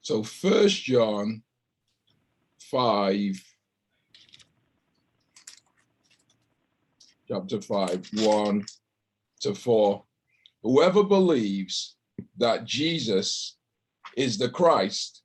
So 1 John 5, chapter 5, 1 to 4. Whoever believes that Jesus is the Christ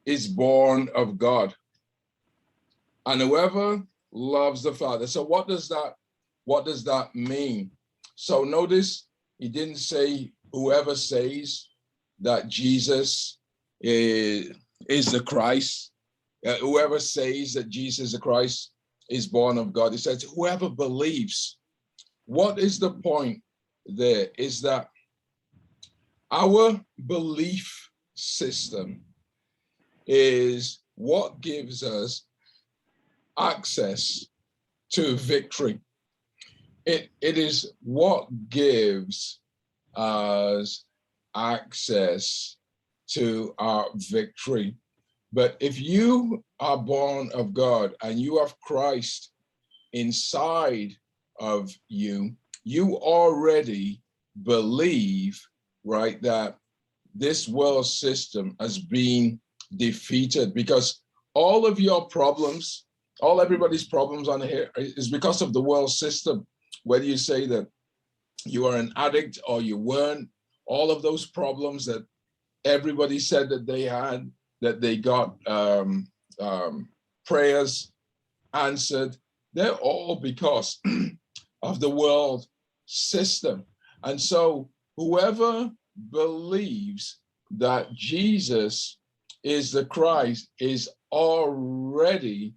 is born of God. And whoever loves the Father. So what does that mean? So notice he didn't say whoever says that Jesus is the Christ. Whoever says that Jesus is the Christ is born of God. It says whoever believes. What is the point there? Is that our belief system is what gives us access to victory. It is what gives us access to our victory. But if you are born of God and you have Christ inside of you, you already believe, right, that this world system has been defeated, because all of your problems, everybody's problems on here is because of the world system. Whether you say that you are an addict or you weren't, all of those problems that everybody said that they had, that they got prayers answered, they're all because of the world system. And so whoever believes that Jesus is the Christ is already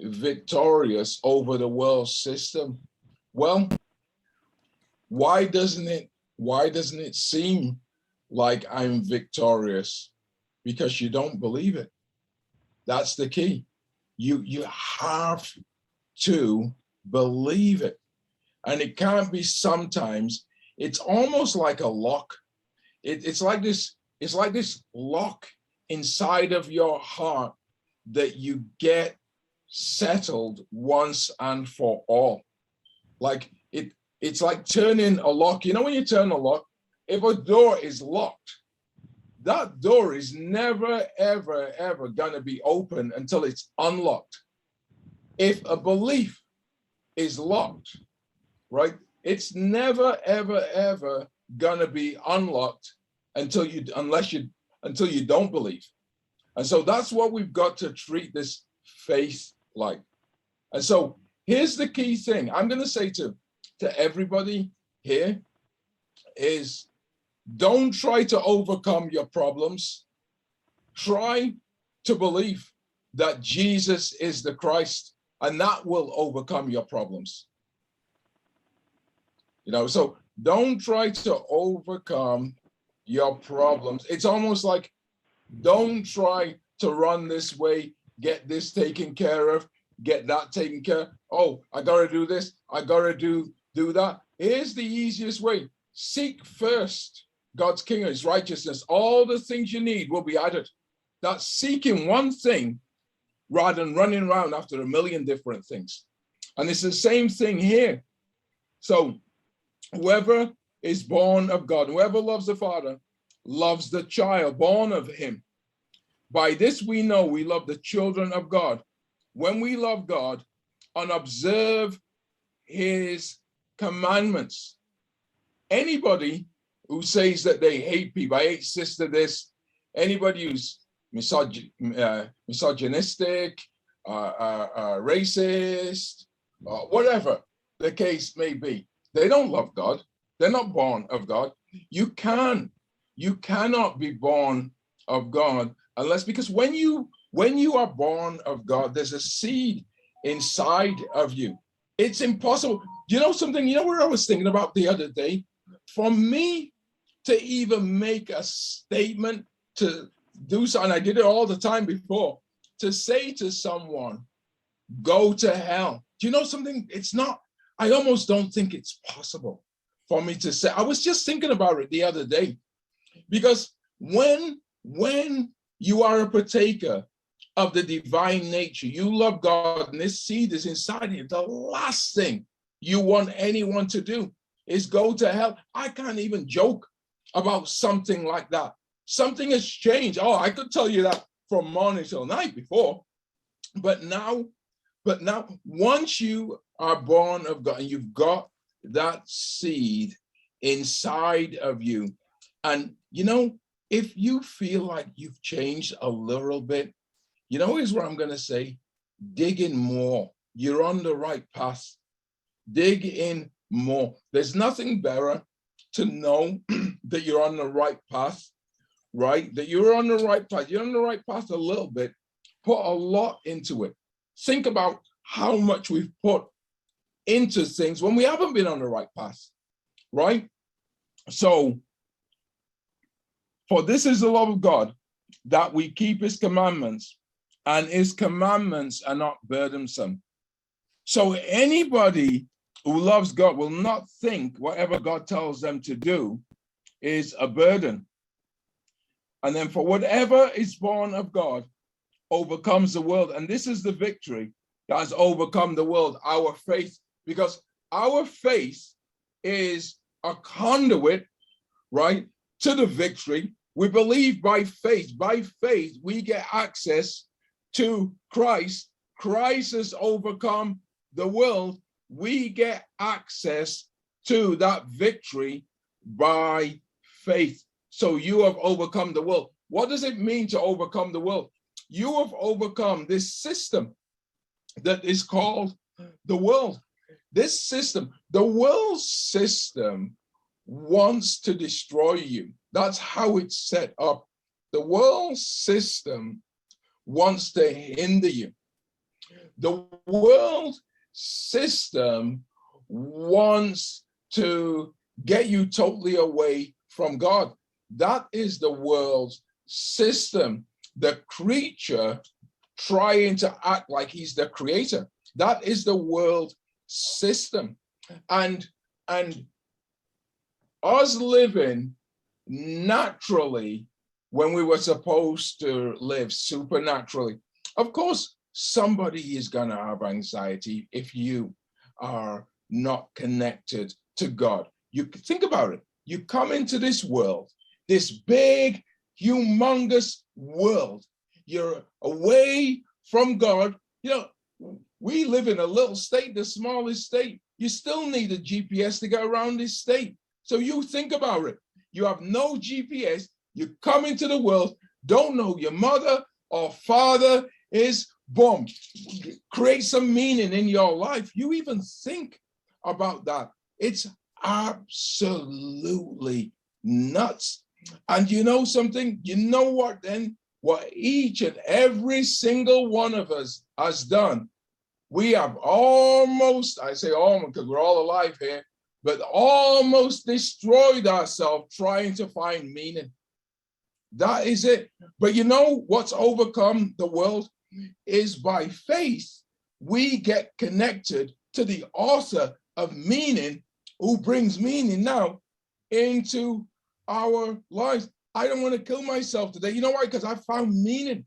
victorious over the world system. Well, why doesn't it seem like I'm victorious? Because you don't believe it. That's the key. You have to believe it. And it can't be sometimes. It's almost like a lock. It's like this lock inside of your heart that you get settled once and for all. Like it's like turning a lock. You know, when you turn a lock, if a door is locked, that door is never, ever, ever gonna be open until it's unlocked. If a belief is locked, right, it's never, ever, ever gonna be unlocked until you don't believe. And so that's what we've got to treat this faith like. And so here's the key thing I'm gonna say to everybody here is, don't try to overcome your problems. Try to believe that Jesus is the Christ, and that will overcome your problems. You know, so don't try to overcome your problems. It's almost like, don't try to run this way, get this taken care of, get that taken care of. Oh, I gotta do this, I gotta do that. Here's the easiest way. Seek first God's kingdom, his righteousness. All the things you need will be added. That's seeking one thing rather than running around after a million different things. And it's the same thing here. So whoever is born of God, whoever loves the Father, loves the child born of him. By this we know we love the children of God, when we love God and observe his commandments. Anybody who says that they hate people, I hate sister this, anybody who's misogynistic, racist, whatever the case may be, they don't love God. They're not born of God. You cannot be born of God unless, because when you are born of God, there's a seed inside of you. It's impossible. You know something, you know what I was thinking about the other day? For me to even make a statement, to do something, I did it all the time before, to say to someone, go to hell. Do you know something? It's not, I almost don't think it's possible for me to say. I was just thinking about it the other day, because when you are a partaker of the divine nature, you love God, and this seed is inside you, the last thing you want anyone to do is go to hell. I can't even joke about something like that. Something has changed. Oh, I could tell you that from morning till night before, but now, once you are born of God and you've got that seed inside of you, and if you feel like you've changed a little bit, here's what I'm going to say: dig in more. You're on the right path. Dig in more. There's nothing better to know that you're on the right path, right? That you're on the right path. You're on the right path a little bit. Put a lot into it. Think about how much we've put into things when we haven't been on the right path, right? So, for this is the love of God, that we keep his commandments, and his commandments are not burdensome. So anybody who loves God will not think whatever God tells them to do is a burden. And then, for whatever is born of God overcomes the world. And this is the victory that has overcome the world, our faith, because our faith is a conduit, right, to the victory. We believe by faith. By faith, we get access to Christ. Christ has overcome the world. We get access to that victory by faith. So you have overcome the world. What does it mean to overcome the world? You have overcome this system that is called the world. This system, the world system, wants to destroy you. That's how it's set up. The world system wants to hinder you. The world system wants to get you totally away from God. That is the world's system. The creature trying to act like he's the creator. That is the world system. And us living naturally when we were supposed to live supernaturally. Of course, somebody is going to have anxiety if you are not connected to God. You think about it. You come into this world, this big, humongous world. You're away from God. We live in a little state, the smallest state. You still need a GPS to get around this state. So you think about it. You have no GPS. You come into the world, don't know your mother or father is, boom, create some meaning in your life. You even think about that. It's absolutely nuts. And you know something? You know what then? What each and every single one of us has done. We have almost, I say almost because we're all alive here, but almost destroyed ourselves trying to find meaning. That is it. But you know what's overcome the world is by faith. We get connected to the author of meaning, who brings meaning now into our lives. I don't want to kill myself today. You know why? Because I found meaning.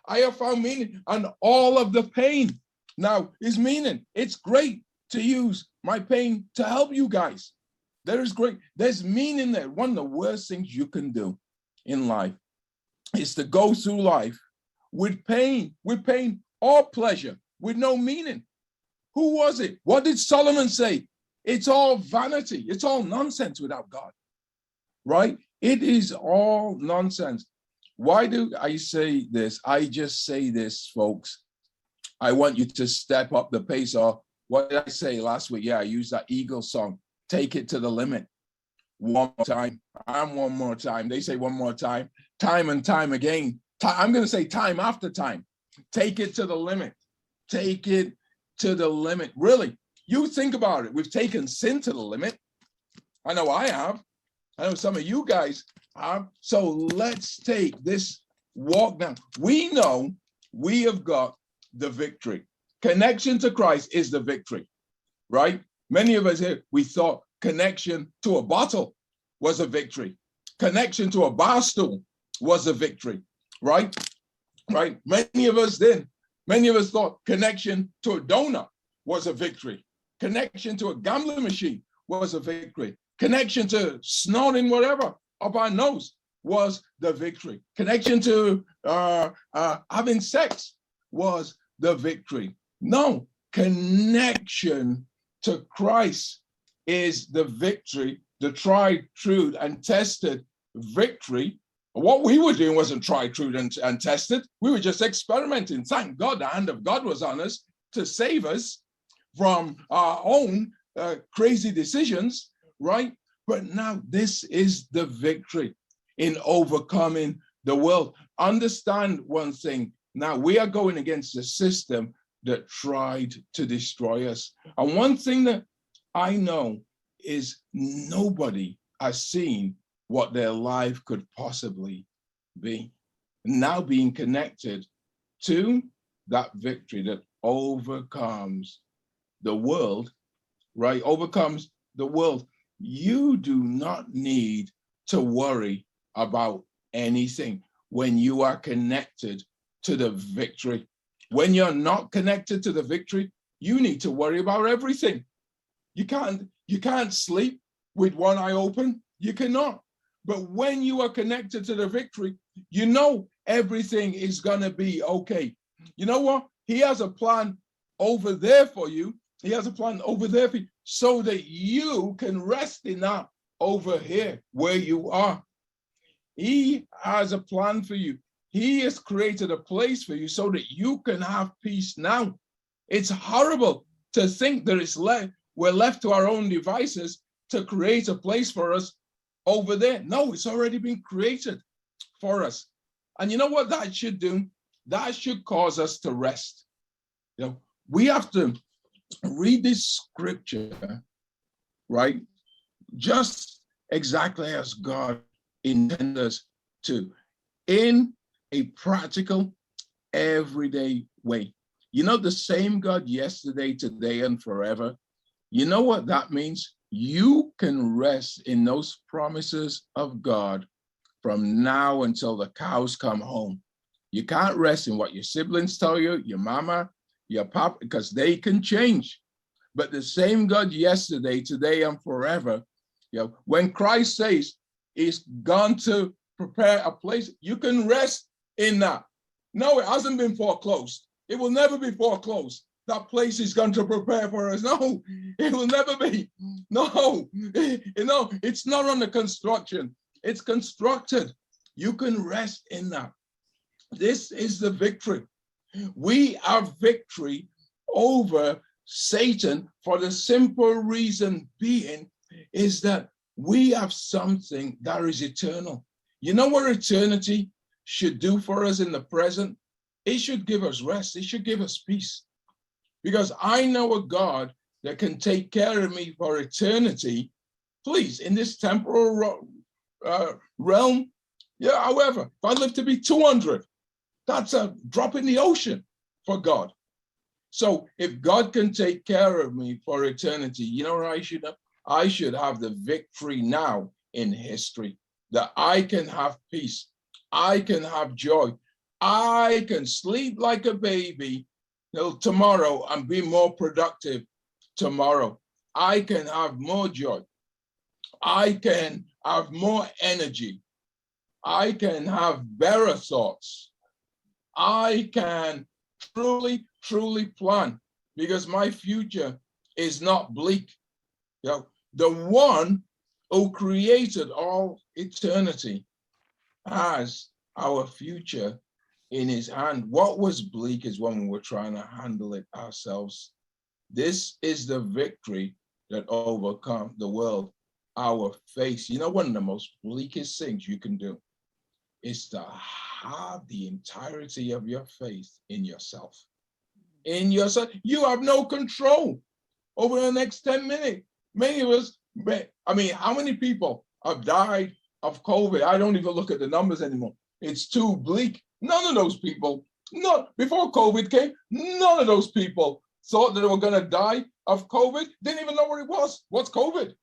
I have found meaning, and all of the pain now is meaning. It's great to use my pain to help you guys. There's meaning there. One of the worst things you can do in life is to go through life with pain or pleasure, with no meaning. Who was it? What did Solomon say? It's all vanity. It's all nonsense without God, right? It is all nonsense. Why do I say this? I just say this, folks. I want you to step up the pace. Or what did I say last week? Yeah, I used that Eagles song. Take it to the limit. One more time, and one more time. They say one more time and time again. I'm going to say time after time. Take it to the limit. Take it to the limit. Really, you think about it. We've taken sin to the limit. I know I have. I know some of you guys have. So let's take this walk down. We know we have got the victory. Connection to Christ is the victory, right? Many of us here, we thought connection to a bottle was a victory. Connection to a bar stool was a victory, right? Right? Many of us thought connection to a donut was a victory. Connection to a gambling machine was a victory. Connection to snorting whatever up our nose was the victory. Connection to having sex was the victory. No, connection to Christ is the victory, the tried, true, and tested victory. What we were doing wasn't tried, true, and tested. We were just experimenting. Thank God the hand of God was on us to save us from our own crazy decisions, right? But now this is the victory in overcoming the world. Understand one thing. Now we are going against a system that tried to destroy us. And one thing that I know is nobody has seen what their life could possibly be. Now being connected to that victory that overcomes the world, right? Overcomes the world. You do not need to worry about anything when you are connected to the victory. When you're not connected to the victory, you need to worry about everything. You can't sleep with one eye open. You cannot. But when you are connected to the victory, you know everything is gonna be okay. You know what? He has a plan over there for you. He has a plan over there for you so that you can rest in that over here where you are. He has a plan for you. He has created a place for you so that you can have peace now. It's horrible to think that we're left to our own devices to create a place for us over there. No, it's already been created for us. And you know what that should do? That should cause us to rest. You know, we have to read this scripture, right? Just exactly as God intended us to, in a practical, everyday way. You know, the same God yesterday, today, and forever. You know what that means? You can rest in those promises of God from now until the cows come home. You can't rest in what your siblings tell you, your mama, your papa, because they can change. But the same God yesterday, today, and forever, you know, when Christ says he's gone to prepare a place, you can rest in that. No, it hasn't been foreclosed. It will never be foreclosed. That place is going to prepare for us. No, it will never be. No, it's not under construction. It's constructed. You can rest in that. This is the victory. We have victory over Satan for the simple reason being is that we have something that is eternal. You know what eternity should do for us in the present? It should give us rest. It should give us peace. Because I know a God that can take care of me for eternity, please, in this temporal realm. Yeah, however, if I live to be 200, that's a drop in the ocean for God. So if God can take care of me for eternity, you know what I should have? I should have the victory now in history, that I can have peace. I can have joy. I can sleep like a baby till tomorrow and be more productive tomorrow. I can have more joy. I can have more energy. I can have better thoughts. I can truly, truly plan because my future is not bleak. You know, the one who created all eternity has our future in his hand. What was bleak is when we were trying to handle it ourselves. This is the victory that overcomes the world, our faith. You know, one of the most bleakest things you can do is to have the entirety of your faith in yourself. In yourself, you have no control over the next 10 minutes. Many of us, I mean, how many people have died of COVID? I don't even look at the numbers anymore. It's too bleak. None of those people, before COVID came, none of those people thought that they were going to die of COVID. Didn't even know what it was. What's COVID?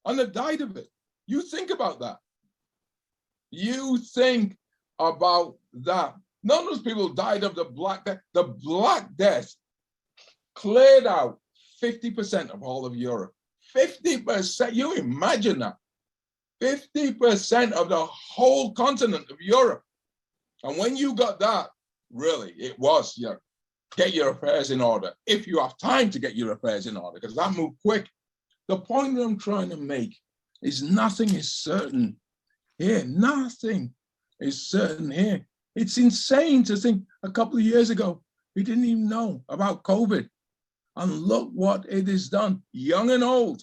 And they died of it. You think about that. You think about that. None of those people died of the Black Death. The Black Death cleared out 50% of all of Europe. 50%. You imagine that. 50% of the whole continent of Europe. And when you got that, really, it was, get your affairs in order. If you have time to get your affairs in order, because that moved quick. The point that I'm trying to make is nothing is certain here. Nothing is certain here. It's insane to think a couple of years ago, we didn't even know about COVID. And look what it has done, young and old.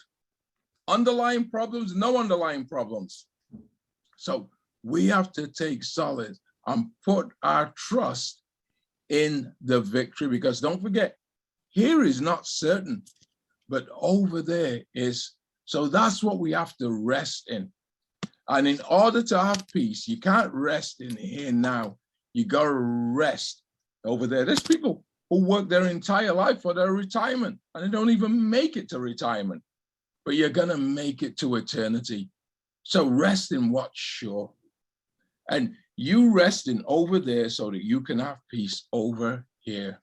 Underlying problems, no underlying problems. So we have to take solid and put our trust in the victory, because don't forget, here is not certain, but over there is. So that's what we have to rest in. And in order to have peace, you can't rest in here now. You got to rest over there. There's people who work their entire life for their retirement and they don't even make it to retirement, but you're going to make it to eternity. So rest in what's sure. And you rest in over there so that you can have peace over here.